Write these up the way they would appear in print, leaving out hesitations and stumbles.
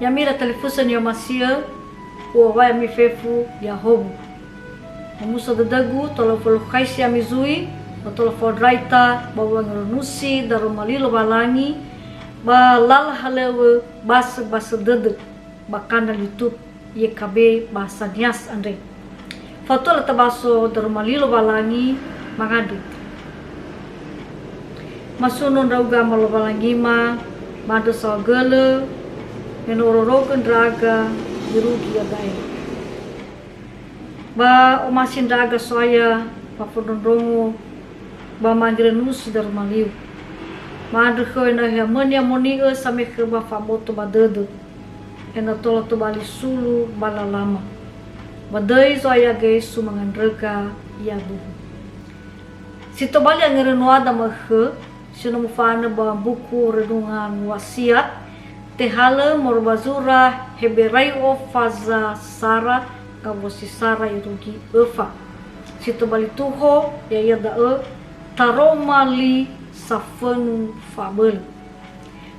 Yamira telefusa ni masia uwa mi fefu ya hobu. Musa dadagu tolo folo kaisi amizui tolo folo raita bawa ngerunusi daru malilo balangi ba lala halewe basa dede bakanda YouTube YKB bahasa Nias andre. Fatola tabaso daru malilo balangi mangadu. Masunon rauga malo balangi ma mada sawagele menurorogan draga dirugi agai. Ba omasin draga soya pa fodondrongo ba mangrenus dar maliu. Mada khoy na hamania monia same ke ba famoto badedo. Ena tola to bali sulu bala lama. Badai soya guys sumangandreka ya bu. Sito bali angrenuada makhe sino mufana ba buku renungan wasiat tehala morbazura heberai faza sara kabosi sara irugi efa sito bali tuho ya da taromali safenu fabel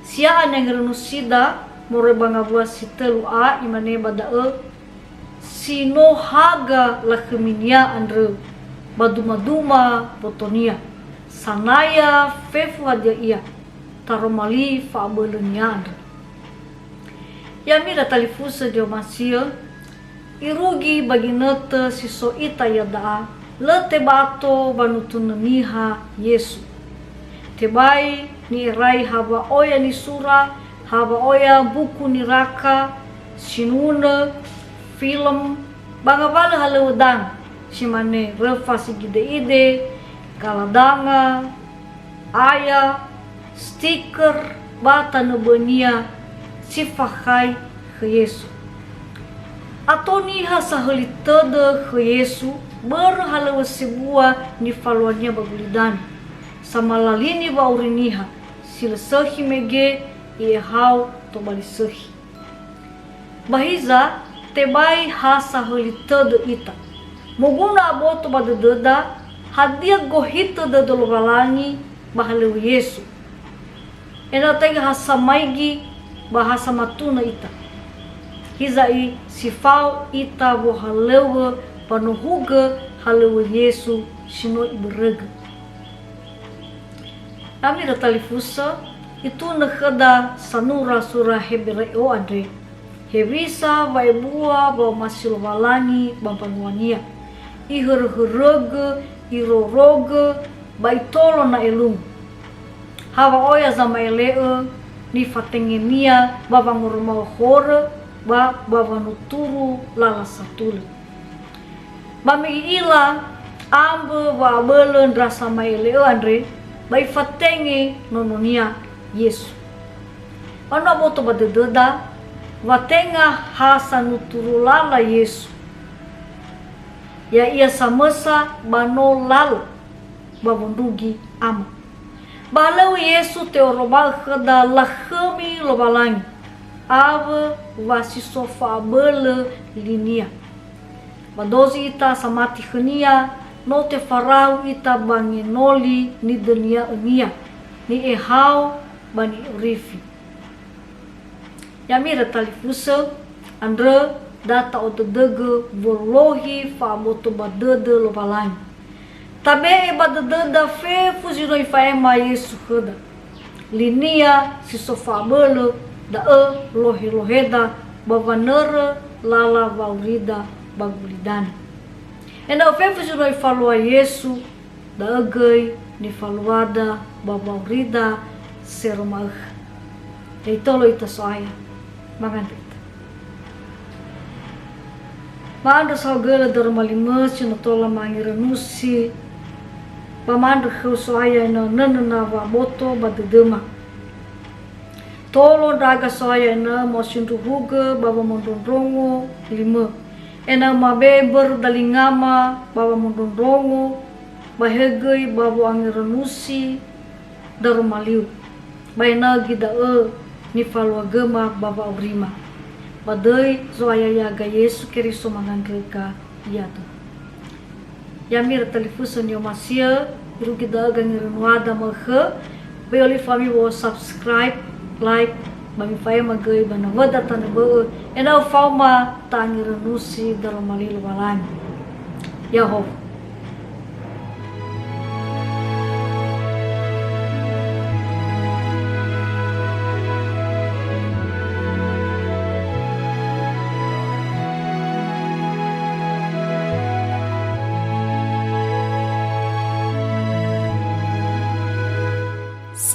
sia aneng sida morebanga bua sitelu a imane bada sino haga lakeminia andre baduma botonia sanaya fefu hadia ia taromali fabelnya andre. Yamira talifusa dio masia irugi bagi nete siso ita yada lete bato banutunaniha Yesu tebai ni rai haba oya ni sura haba oya buku ni raka sinuna film bangabala halewdan simane refa sigide ide galadanga aya stiker bata nebenia sifakai ke Yesu atau niha sahalitede ke Yesu berhalawa sebuah ni faluannya bagulidan sama lalini bauriniha sila sehi mege iehau to bali sehi bahiza tebai ha sahalitede ita muguna aboto badededa hadiah gohita dedolo balangi bahalewa Yesu ena tega hasamaigi bahasa matuna ita hizai sifau ita bo halewa panuhuga halewa Yesu sino iberega kami talifusa itu nakada sanura surah Hebreo andre hebisa baibua ba masil balangi bampanuania ihurhurege iroroge baitolo na elung hawa oya zama elee ni fatengenia baba ngurma hore baba nuturu lala satule bami ila ambe ba belen rasa maile andre bai fatenge nononia Yesu ana boto badededa watenga hasa nuturu lala Yesu ya ia samesa bano lala babundugi ama balau Yesu teorobal khada lakhmi lobalangi ave vasi sofa bele linia badozi ita samati khnia no te farau ita banginoli ni dunia enia ni ehau bani urifi yamira talifusa andre data otodege volohi fa moto badede lobalangi tabe badededa fe fuzino ifaema Yesu khada linia si sofa bele da lohi loheda bavanere lala vaurida bagulidani ena fe fuzino ifalua Yesu da agei ni faluada babaurida seromah itolo ita soaya magandita maanda sawgele darmalimes no tola mangirenusi bamanda soaya na nanana wa boto badedema tolo daga soaya na mosindu huga baba mondondrongo lima ena mabeber dalingama baba mondondrongo bahegei baba angirenusi darmaliu baina gida ni falwa gema baba urima badai zoaya yaga Yesu Kristo mangandreka yado yamir telefuson yo masia irugi daga ngirenuada maghe Bayoli fami wo subscribe, like, bami faya magay bana wada tan bo ena fauma tangira nusi dalam malil walani Yahov.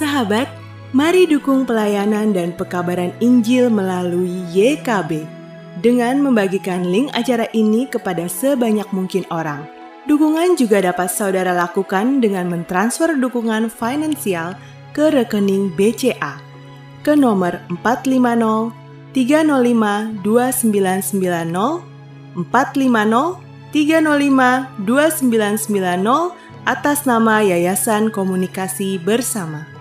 Sahabat, mari dukung pelayanan dan pekabaran Injil melalui YKB dengan membagikan link acara ini kepada sebanyak mungkin orang. Dukungan juga dapat saudara lakukan dengan mentransfer dukungan finansial ke rekening BCA ke nomor 450 305 2990 450 305 2990 atas nama Yayasan Komunikasi Bersama.